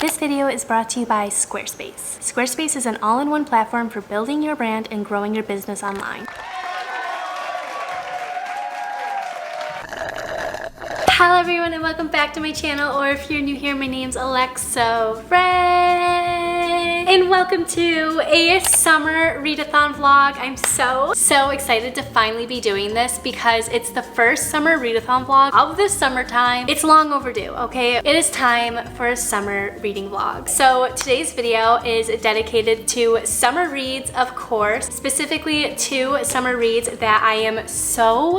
This video is brought to you by Squarespace. Squarespace is an all-in-one platform for building your brand and growing your business online. Hello everyone and welcome back to my channel, or if you're new here, my name's Alexa Ray. And welcome to a summer readathon vlog. I'm so excited to finally be doing this because it's the first summer readathon vlog of the summertime. It's long overdue, okay? It is time for a summer reading vlog. So today's video is dedicated to summer reads, of course, specifically two summer reads that I am so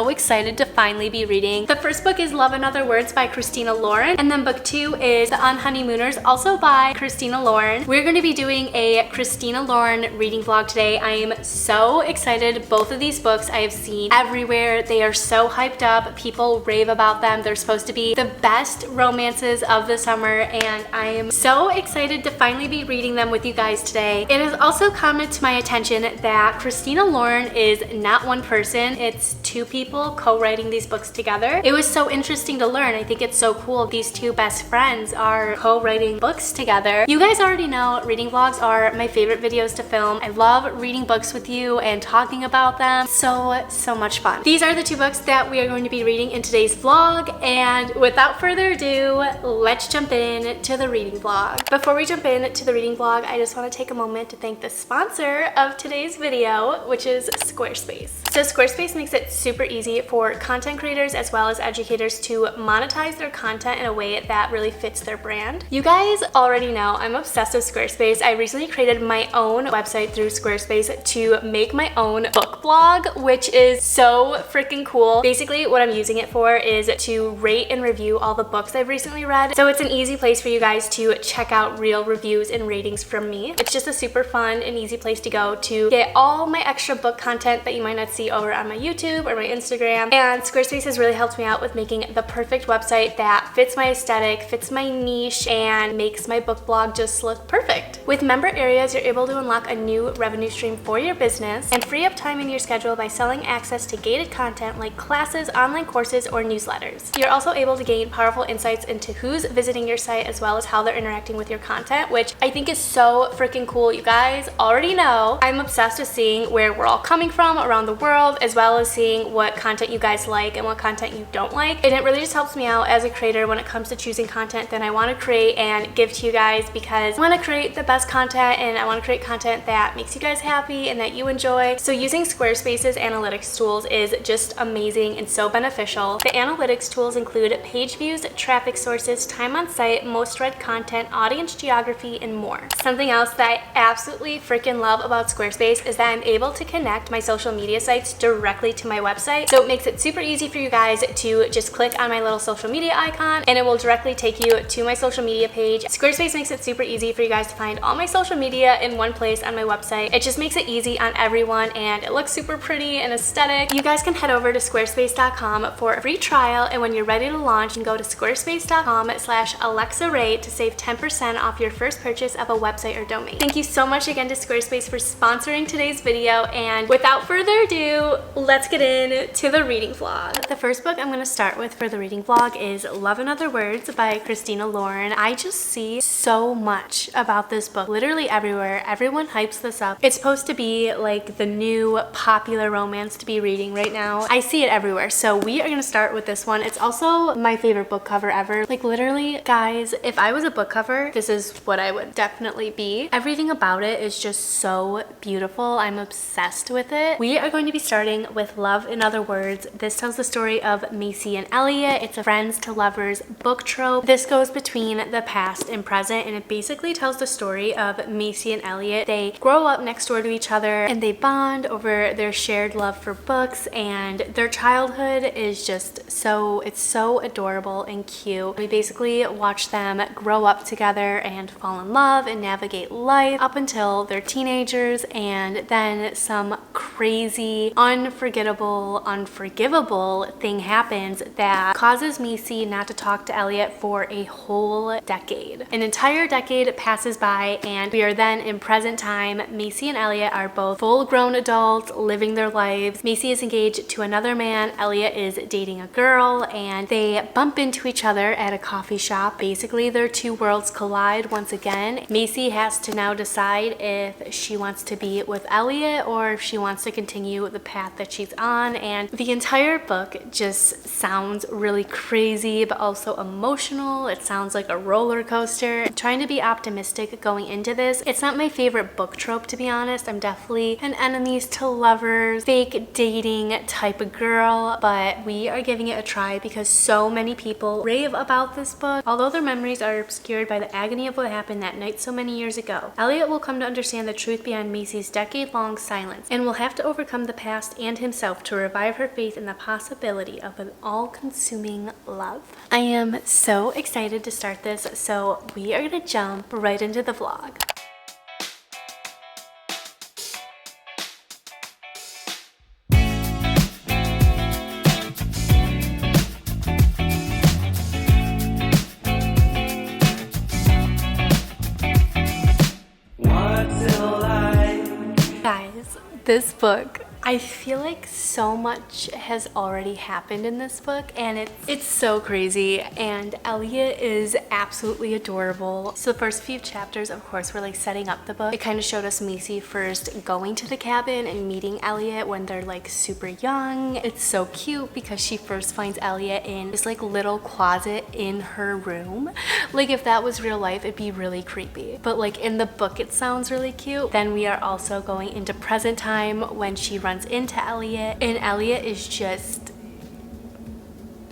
excited to finally be reading. The first book is Love and Other Words by Christina Lauren, and then book two is The Unhoneymooners, also by Christina Lauren. We're going to be doing a Christina Lauren reading vlog today. I am so excited. Both of these books I have seen everywhere. They are so hyped up. People rave about them. They're supposed to be the best romances of the summer, and I am so excited to finally be reading them with you guys today. It has also come to my attention that Christina Lauren is not one person. It's two people co-writing these books together. It was so interesting to learn. I think it's so cool. These two best friends are co-writing books together. You guys already know reading vlogs are my favorite videos to film. I love reading books with you and talking about them. So much fun. These are the two books that we are going to be reading in today's vlog, and without further ado, let's jump in to the reading vlog. Before we jump in to the reading vlog, I just want to take a moment to thank the sponsor of today's video, which is Squarespace. So Squarespace makes it super easy for content creators as well as educators to monetize their content in a way that really fits their brand. You guys already know I'm obsessed with Squarespace. I recently created my own website through Squarespace to make my own book blog, which is so freaking cool. Basically, what I'm using it for is to rate and review all the books I've recently read. So it's an easy place for you guys to check out real reviews and ratings from me. It's just a super fun and easy place to go to get all my extra book content that you might not see over on my YouTube or my Instagram. And Squarespace has really helped me out with making the perfect website that fits my aesthetic, fits my niche, and makes my book blog just look perfect. With member areas, you're able to unlock a new revenue stream for your business and free up time in your schedule by selling access to gated content like classes, online courses, or newsletters. You're also able to gain powerful insights into who's visiting your site as well as how they're interacting with your content, which I think is so freaking cool. You guys already know I'm obsessed with seeing where we're all coming from around the world, as well as seeing what content you guys like and what content you don't like. And it really just helps me out as a creator when it comes to choosing content that I want to create and give to you guys, because I want to create the best content and I want to create content that makes you guys happy and that you enjoy. So using Squarespace's analytics tools is just amazing and so beneficial. The analytics tools include page views, traffic sources, time on site, most read content, audience geography, and more. Something else that I absolutely freaking love about Squarespace is that I'm able to connect my social media sites directly to my website. So it makes it super easy for you guys to just click on my little social media icon and it will directly take you to my social media page. Squarespace makes it super easy for you guys to find all my social media in one place on my website. It just makes it easy on everyone and it looks super pretty and aesthetic. You guys can head over to squarespace.com for a free trial, and when you're ready to launch, you can go to squarespace.com/AlexaRay to save 10% off your first purchase of a website or domain. Thank you so much again to Squarespace for sponsoring today's video, and without further ado, let's get into the reading vlog. The first book I'm going to start with for the reading vlog is Love and Other Words by Christina Lauren. I just see so much about this book literally everywhere. Everyone hypes this up. It's supposed to be like the new popular romance to be reading right now. I see it everywhere. So we are going to start with this one. It's also my favorite book cover ever. Like literally, guys, if I was a book cover, this is what I would definitely be. Everything about it is just so beautiful. I'm obsessed with it. We are going to be starting with Love in Other Words. This tells the story of Macy and Elliot. It's a friends to lovers book trope. This goes between the past and present, and it basically tells the story of Macy and Elliot. They grow up next door to each other and they bond over their shared love for books, and their childhood is just it's so adorable and cute. We basically watch them grow up together and fall in love and navigate life up until they're teenagers, and then some crazy, unforgivable thing happens that causes Macy not to talk to Elliot for a whole decade. An entire decade passes by by, and we are then in present time. Macy and Elliot are both full-grown adults living their lives. Macy is engaged to another man. Elliot is dating a girl, and they bump into each other at a coffee shop. Basically, their two worlds collide once again. Macy has to now decide if she wants to be with Elliot or if she wants to continue the path that she's on, and the entire book just sounds really crazy but also emotional. It sounds like a roller coaster. I'm trying to be optimistic going into this. It's not my favorite book trope, to be honest. I'm definitely an enemies to lovers, fake dating type of girl, but we are giving it a try because so many people rave about this book. Although their memories are obscured by the agony of what happened that night so many years ago, Elliot will come to understand the truth behind Macy's decade-long silence and will have to overcome the past and himself to revive her faith in the possibility of an all-consuming love. I am so excited to start this, so we are gonna jump right into the vlog. Guys, this book, I feel like so much has already happened in this book, and it's so crazy, and Elliot is absolutely adorable. So the first few chapters, of course, were like setting up the book. It kind of showed us Macy first going to the cabin and meeting Elliot when they're like super young. It's so cute because she first finds Elliot in this like little closet in her room. Like if that was real life, it'd be really creepy. But like in the book, it sounds really cute. Then we are also going into present time when she runs into Elliot, and Elliot is just,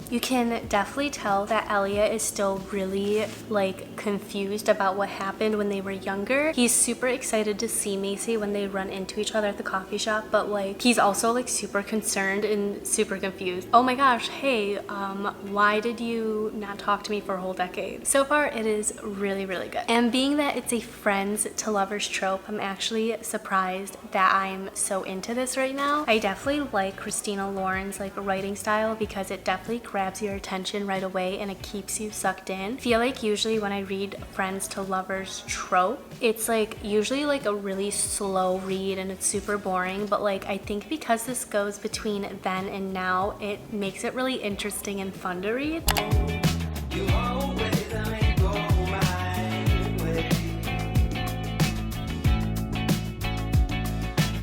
you can definitely tell that Elliot is still really like confused about what happened when they were younger. He's super excited to see Macy when they run into each other at the coffee shop, but like he's also like super concerned and super confused. Oh my gosh, hey, why did you not talk to me for a whole decade? So far it is really, really good. And being that it's a friends to lovers trope, I'm actually surprised that I'm so into this right now. I definitely like Christina Lauren's like writing style because it definitely grabs your attention right away and it keeps you sucked in. I feel like usually when I read friends to lovers trope, it's like usually like a really slow read and it's super boring, but like I think because this goes between then and now, it makes it really interesting and fun to read.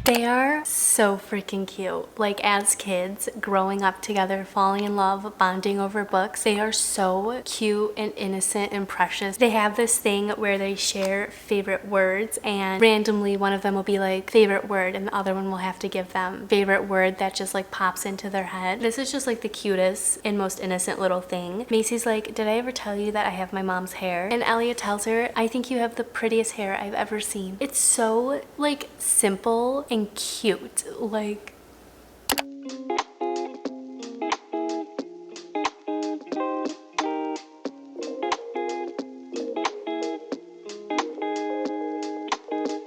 They are so freaking cute. Like as kids, growing up together, falling in love, bonding over books. They are so cute and innocent and precious. They have this thing where they share favorite words, and randomly one of them will be like favorite word and the other one will have to give them favorite word that just like pops into their head. This is just like the cutest and most innocent little thing. Macy's like, did I ever tell you that I have my mom's hair? And Elliot tells her, I think you have the prettiest hair I've ever seen. It's so like simple and cute. Like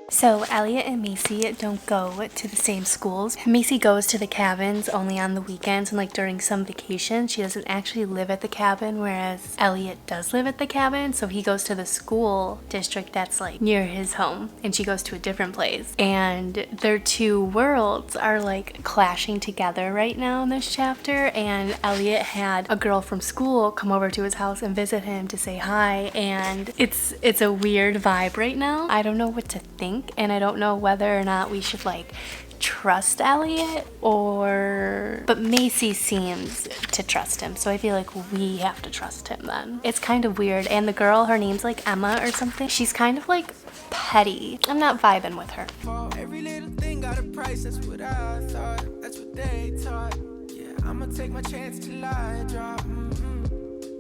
so Elliot and Macy don't go to the same schools. Macy goes to the cabins only on the weekends and like during some vacations. She doesn't actually live at the cabin, whereas Elliot does live at the cabin. So he goes to the school district that's like near his home and she goes to a different place. And their two worlds are like clashing together right now in this chapter. And Elliot had a girl from school come over to his house and visit him to say hi. And it's a weird vibe right now. I don't know what to think. And I don't know whether or not we should like trust Elliot but Macy seems to trust him, so I feel like we have to trust him then. It's kind of weird. And the girl, her name's like Emma or something. She's kind of like petty. I'm not vibing with her. Every little thing got a price, that's what I thought, that's what they taught. Yeah, I'ma take my chance till I drop.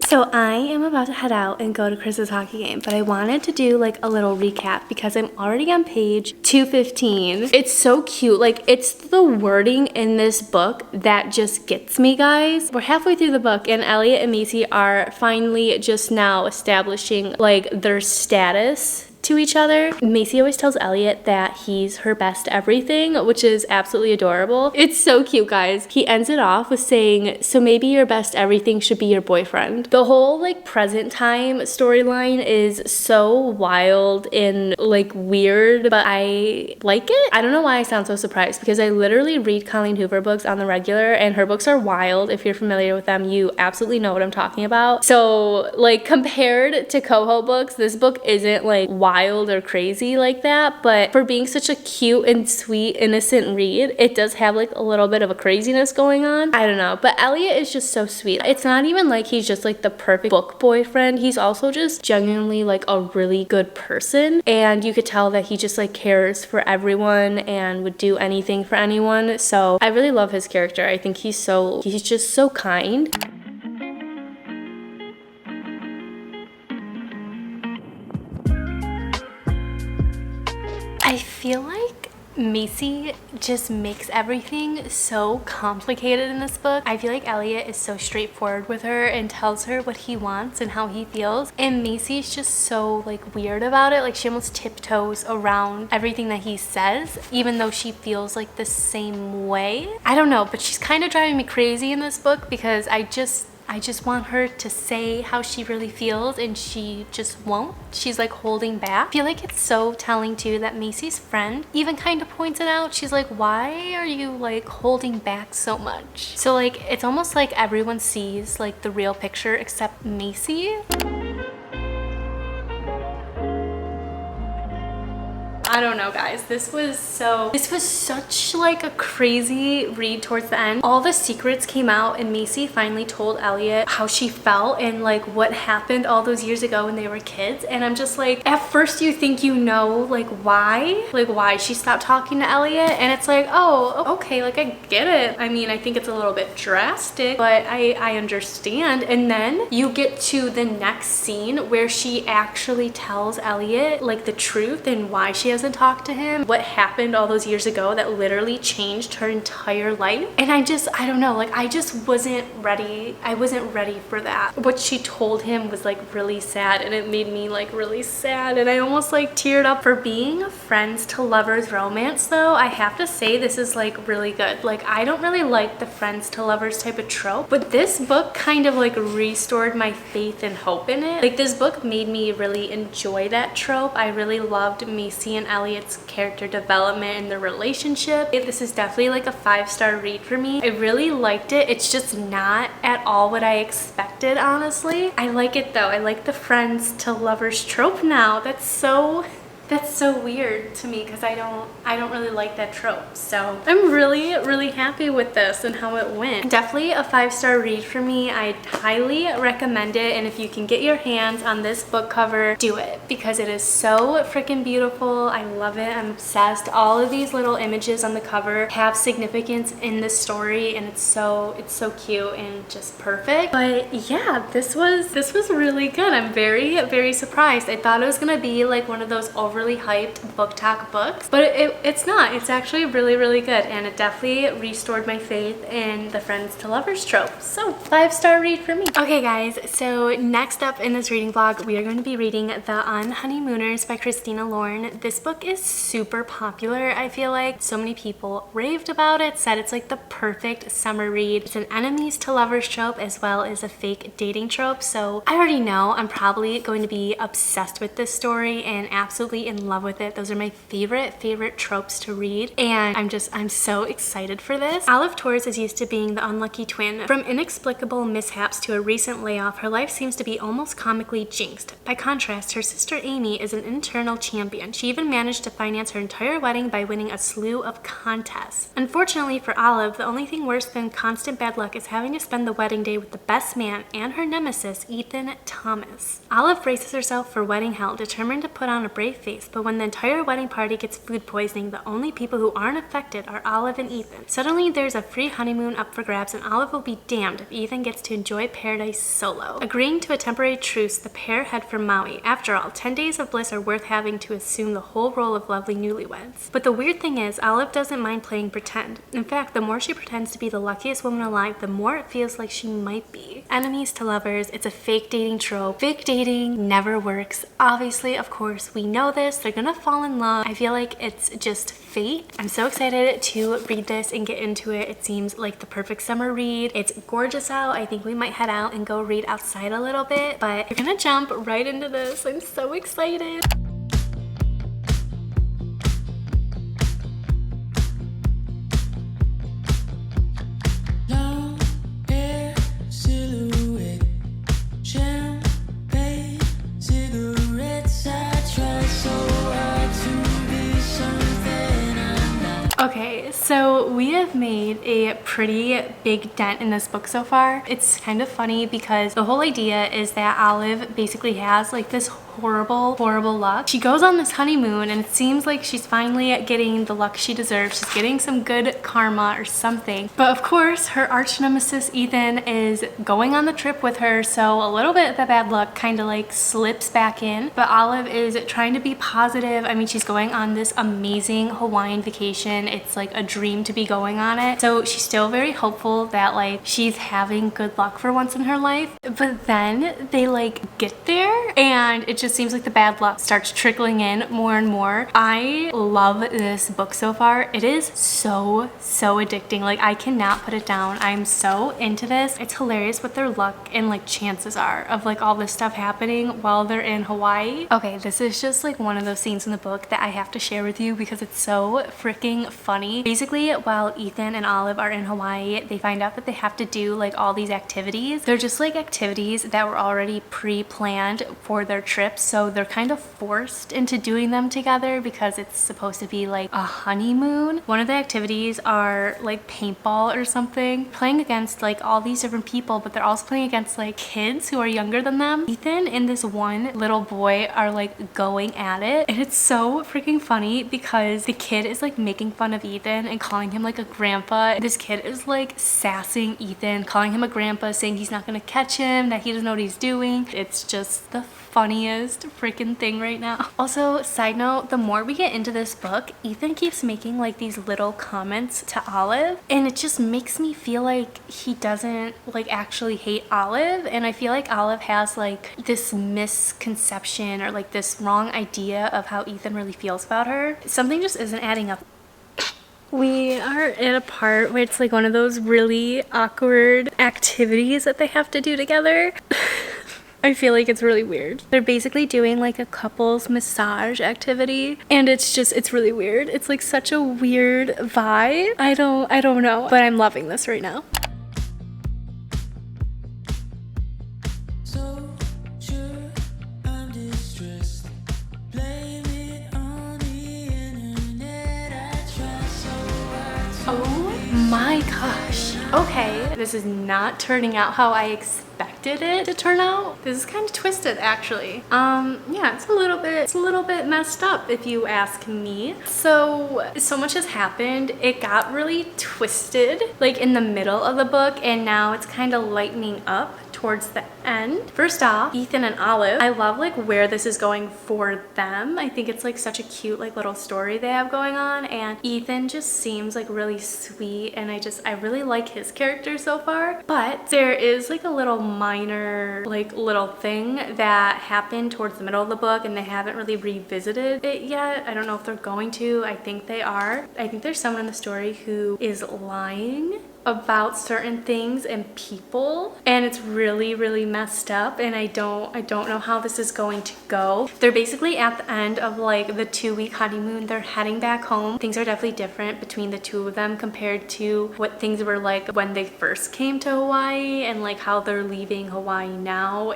So I am about to head out and go to Chris's hockey game, but I wanted to do like a little recap because I'm already on page 215. It's so cute. Like it's the wording in this book that just gets me, guys. We're halfway through the book and Elliot and Macy are finally just now establishing like their status to each other. Macy always tells Elliot that he's her best everything, which is absolutely adorable. It's so cute, guys. He ends it off with saying, so maybe your best everything should be your boyfriend. The whole like present time storyline is so wild and like weird, but I like it. I don't know why I sound so surprised, because I literally read Colleen Hoover books on the regular, and her books are wild. If you're familiar with them, you absolutely know what I'm talking about. So like compared to Coho books, this book isn't like wild or crazy like that, but for being such a cute and sweet, innocent read, it does have like a little bit of a craziness going on. I don't know, but Elliot is just so sweet. It's not even like he's just like the perfect book boyfriend. He's also just genuinely like a really good person, and you could tell that he just like cares for everyone and would do anything for anyone. So I really love his character. I think he's just so kind. I feel like Macy just makes everything so complicated in this book. I feel like Elliot is so straightforward with her and tells her what he wants and how he feels, and Macy's just so like weird about it. Like she almost tiptoes around everything that he says, even though she feels like the same way. I don't know, but she's kind of driving me crazy in this book, because I just want her to say how she really feels, and she just won't. She's like holding back. I feel like it's so telling too that Macy's friend even kind of points it out. She's like, why are you like holding back so much? So like it's almost like everyone sees like the real picture except Macy. I don't know, guys. This was such like a crazy read towards the end. All the secrets came out, and Macy finally told Elliot how she felt and like what happened all those years ago when they were kids. And I'm just like, at first you think you know like why she stopped talking to Elliot, and it's like, oh, okay, like I get it. I mean, I think it's a little bit drastic, but I understand. And then you get to the next scene where she actually tells Elliot like the truth and why she hasn't talked to him, what happened all those years ago that literally changed her entire life. And I don't know, like I just wasn't ready. I wasn't ready for that. What she told him was like really sad, and it made me like really sad, and I almost like teared up. For being a friends to lovers romance though, I have to say this is like really good. Like I don't really like the friends to lovers type of trope, but this book kind of like restored my faith and hope in it. Like this book made me really enjoy that trope. I really loved Macy and Elliot's character development and their relationship. This is definitely like a 5-star read for me. I really liked it. It's just not at all what I expected, honestly. I like it though. I like the friends to lovers trope now. That's so weird to me, because I don't really like that trope. So I'm really happy with this and how it went. Definitely a 5-star read for me. I highly recommend it, and if you can get your hands on this book cover, do it, because it is so freaking beautiful. I love it. I'm obsessed. All of these little images on the cover have significance in the story, and it's so cute and just perfect. But yeah, this was really good. I'm very surprised. I thought it was gonna be like one of those overly hyped book talk books, but it's not. It's actually really good, and it definitely restored my faith in the friends to lovers trope. So 5-star read for me. Okay guys, so next up in this reading vlog, we are going to be reading The Unhoneymooners by Christina Lauren. This book is super popular. I feel like so many people raved about it, said it's like the perfect summer read. It's an enemies to lovers trope as well as a fake dating trope, so I already know I'm probably going to be obsessed with this story and absolutely in love with it. Those are my favorite tropes to read, and I'm so excited for this. Olive Torres is used to being the unlucky twin. From inexplicable mishaps to a recent layoff, her life seems to be almost comically jinxed. By contrast, her sister Amy is an internal champion. She even managed to finance her entire wedding by winning a slew of contests. Unfortunately for Olive, the only thing worse than constant bad luck is having to spend the wedding day with the best man and her nemesis, Ethan Thomas. Olive braces herself for wedding hell, determined to put on a brave face, but when the entire wedding party gets food poisoning, the only people who aren't affected are Olive and Ethan. Suddenly, there's a free honeymoon up for grabs, and Olive will be damned if Ethan gets to enjoy paradise solo. Agreeing to a temporary truce, the pair head for Maui. After all, 10 days of bliss are worth having to assume the whole role of lovely newlyweds. But the weird thing is, Olive doesn't mind playing pretend. In fact, the more she pretends to be the luckiest woman alive, the more it feels like she might be. Enemies to lovers, it's a fake dating trope. Fake dating never works. Obviously, of course, we know this. They're gonna fall in love. I feel like it's just fate. I'm so excited to read this and get into it. It seems like the perfect summer read. It's gorgeous out. I think we might head out and go read outside a little bit, but we're gonna jump right into this. I'm so excited. Okay, so we have made a pretty big dent in this book so far. It's kind of funny because the whole idea is that Olive basically has like this horrible luck. She goes on this honeymoon and it seems like she's finally getting the luck she deserves. She's getting some good karma or something. But of course, her arch nemesis Ethan is going on the trip with her, so a little bit of the bad luck kind of like slips back in. But Olive is trying to be positive. I mean, she's going on this amazing Hawaiian vacation. It's like a dream to be going on it. So she's still very hopeful that like she's having good luck for once in her life. But then they like get there and it just seems like the bad luck starts trickling in more and more. I love this book so far. It is so addicting. Like I cannot put it down. I'm so into this. It's hilarious what their luck and like chances are of like all this stuff happening while they're in Hawaii. Okay, this is just like one of those scenes in the book that I have to share with you because it's so freaking funny. Basically, while Ethan and Olive are in Hawaii, they find out that they have to do like all these activities. They're just like activities that were already pre-planned for their trips. So they're kind of forced into doing them together because it's supposed to be like a honeymoon. One of the activities are like paintball or something, playing against like all these different people, but they're also playing against like kids who are younger than them. Ethan and this one little boy are like going at it, and it's so freaking funny because the kid is like making fun of Ethan and calling him like a grandpa. This kid is like sassing Ethan, calling him a grandpa, saying he's not gonna catch him, that he doesn't know what he's doing. It's just the funniest freaking thing right now. Also, side note, the more we get into this book, Ethan keeps making like these little comments to Olive, and it just makes me feel like he doesn't like actually hate Olive, and I feel like Olive has like this misconception or like this wrong idea of how Ethan really feels about her. Something just isn't adding up. We are at a part where it's like one of those really awkward activities that they have to do together. I feel like it's really weird. They're basically doing like a couples massage activity, and it's really weird. It's like such a weird vibe. I don't know, but I'm loving this right now. Oh my gosh. Okay, this is not turning out how I expected it to turn out. This is kind of twisted actually. Yeah, it's a little bit messed up if you ask me. So much has happened. It got really twisted like in the middle of the book, and now it's kind of lightening up towards the end. First off, Ethan and Olive, I love like where this is going for them. I think it's like such a cute like little story they have going on, and Ethan just seems like really sweet, and I really like his character so far. But there is like a little minor like little thing that happened towards the middle of the book, and they haven't really revisited it yet. I don't know if they're going to. I think they are. I think there's someone in the story who is lying about certain things and people, and it's really messed up, and I don't know how this is going to go. They're basically at the end of like the 2-week honeymoon. They're heading back home. Things are definitely different between the two of them compared to what things were like when they first came to Hawaii, and like how they're leaving Hawaii now.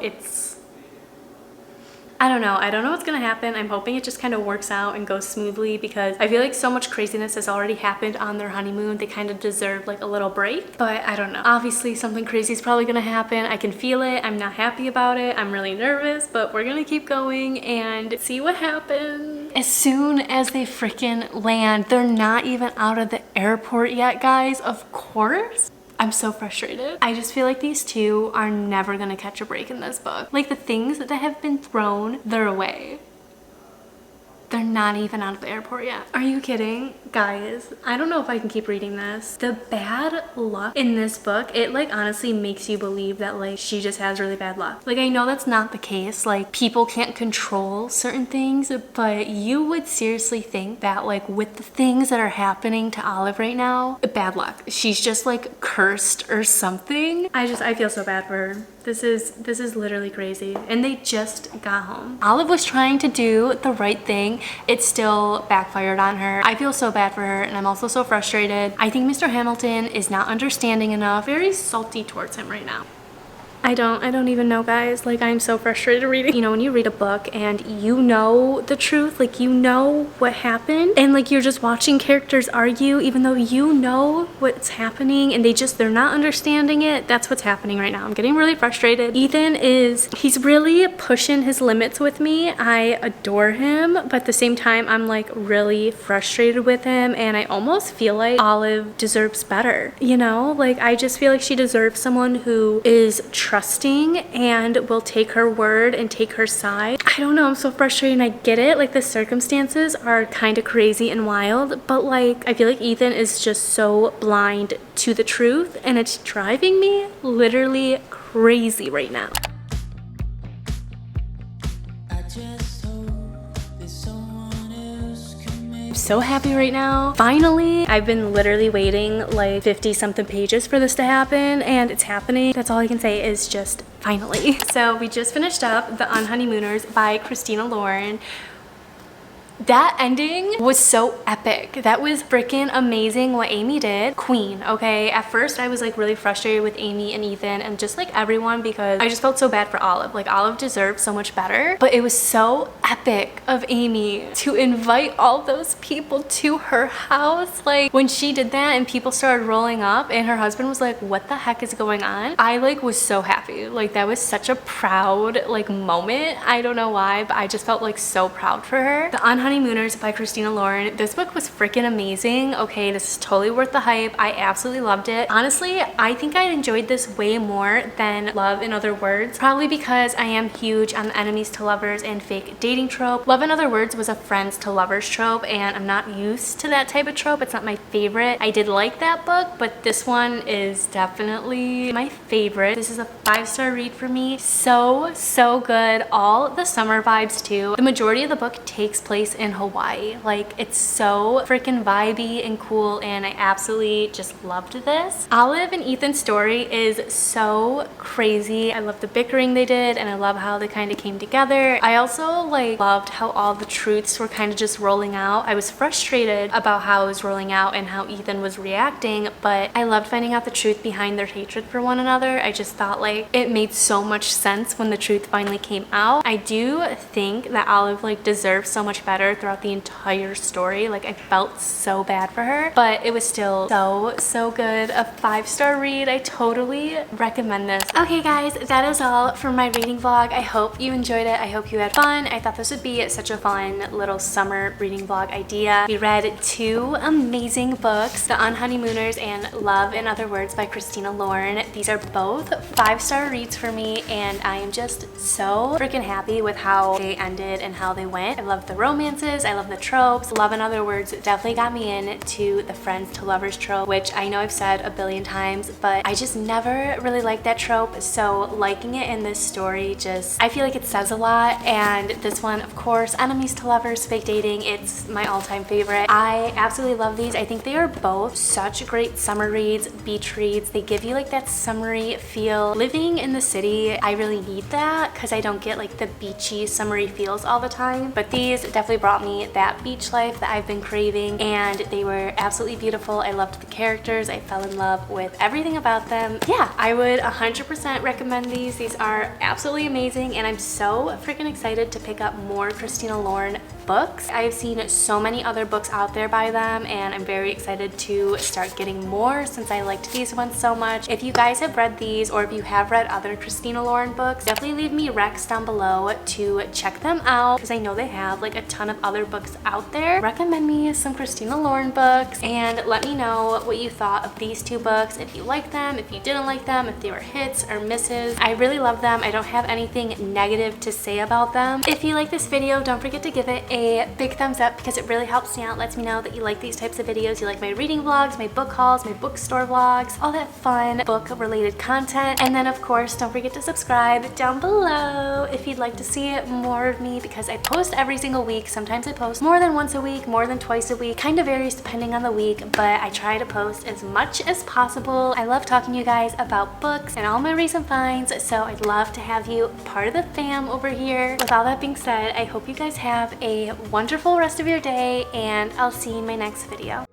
I don't know what's gonna happen. I'm hoping it just kind of works out and goes smoothly, because I feel like so much craziness has already happened on their honeymoon. They kind of deserve like a little break, but I don't know. Obviously something crazy is probably gonna happen. I can feel it. I'm not happy about it. I'm really nervous, but we're gonna keep going and see what happens. As soon as they freaking land, they're not even out of the airport yet, guys. Of course. I'm so frustrated. I just feel like these two are never gonna catch a break in this book. Like the things that have been thrown their way, they're not even out of the airport yet. Are you kidding? Guys, I don't know if I can keep reading this. The bad luck in this book, it like honestly makes you believe that like she just has really bad luck. Like I know that's not the case. Like people can't control certain things, but you would seriously think that like with the things that are happening to Olive right now, bad luck. She's just like cursed or something. I feel so bad for her. This is literally crazy. And they just got home. Olive was trying to do the right thing. It still backfired on her. I feel so bad for her, and I'm also so frustrated. I think Mr. Hamilton is not understanding enough. Very salty towards him right now. I don't even know, guys. Like, I'm so frustrated reading. You know, when you read a book and you know the truth, like you know what happened, and like you're just watching characters argue even though you know what's happening and they're not understanding it. That's what's happening right now. I'm getting really frustrated. Ethan he's really pushing his limits with me. I adore him, but at the same time, I'm like really frustrated with him, and I almost feel like Olive deserves better. You know, like I just feel like she deserves someone who is trusting and will take her word and take her side. I don't know, I'm so frustrated, and I get it. Like the circumstances are kind of crazy and wild, but like I feel like Ethan is just so blind to the truth, and it's driving me literally crazy right now. So happy right now. Finally, I've been literally waiting like 50 something pages for this to happen, and it's happening. That's all I can say is just finally. So we just finished up The Unhoneymooners by Christina Lauren. That ending was so epic. That was freaking amazing what Amy did. Queen, okay? At first I was like really frustrated with Amy and Ethan and just like everyone, because I just felt so bad for Olive. Like Olive deserved so much better, but it was so epic of Amy to invite all those people to her house. Like when she did that and people started rolling up and her husband was like, what the heck is going on? I like was so happy. Like that was such a proud like moment. I don't know why, but I just felt like so proud for her. The Unhoneymooners by Christina Lauren. This book was freaking amazing. Okay, this is totally worth the hype. I absolutely loved it. Honestly, I think I enjoyed this way more than Love in Other Words, probably because I am huge on the enemies to lovers and fake dating trope. Love in Other Words was a friends to lovers trope, and I'm not used to that type of trope. It's not my favorite. I did like that book, but this one is definitely my favorite. This is a 5-star read for me. So good. All the summer vibes too. The majority of the book takes place in Hawaii. Like it's so freaking vibey and cool, and I absolutely just loved this. Olive and Ethan's story is so crazy. I love the bickering they did, and I love how they kind of came together. I also like loved how all the truths were kind of just rolling out. I was frustrated about how it was rolling out and how Ethan was reacting, but I loved finding out the truth behind their hatred for one another. I just thought like it made so much sense when the truth finally came out. I do think that Olive like deserves so much better throughout the entire story. Like I felt so bad for her, but it was still so good. A 5-star read. I totally recommend this. Okay guys, that is all for my reading vlog. I hope you enjoyed it. I hope you had fun. I thought this would be such a fun little summer reading vlog idea. We read 2 amazing books, The Unhoneymooners and Love in Other Words by Christina Lauren. These are both 5-star reads for me, and I am just so freaking happy with how they ended and how they went. I love the romances. I love the tropes. Love in Other Words definitely got me into the friends to lovers trope, which I know I've said a billion times, but I just never really liked that trope. So liking it in this story, just I feel like it says a lot. And this one, of course, enemies to lovers, fake dating, it's my all-time favorite. I absolutely love these. I think they are both such great summer reads, beach reads. They give you like that summery feel. Living in the city, I really need that because I don't get like the beachy summery feels all the time, but these definitely brought me that beach life that I've been craving, and they were absolutely beautiful. I loved the characters. I fell in love with everything about them. Yeah, I would 100% recommend these. These are absolutely amazing, and I'm so freaking excited to pick up more Christina Lauren books. I've seen so many other books out there by them, and I'm very excited to start getting more since I liked these ones so much. If you guys have read these, or if you have read other Christina Lauren books, definitely leave me recs down below to check them out, because I know they have like a ton of other books out there. Recommend me some Christina books and let me know what you thought of these two books, if you liked them, if you didn't like them, if they were hits or misses. I really love them. I don't have anything negative to say about them. If you like this video, don't forget to give it a big thumbs up because it really helps me out, lets me know that you like these types of videos, you like my reading vlogs, my book hauls, my bookstore vlogs, all that fun book related content. And then of course, don't forget to subscribe down below if you'd like to see more of me, because I post every single week. Sometimes I post more than once a week, more than twice a week, kind of varies depending on the week, but I try to post as much as possible. I love talking to you guys about books and all my recent finds, so I'd love to have you part of the fam over here. With all that being said, I hope you guys have a wonderful rest of your day, and I'll see you in my next video.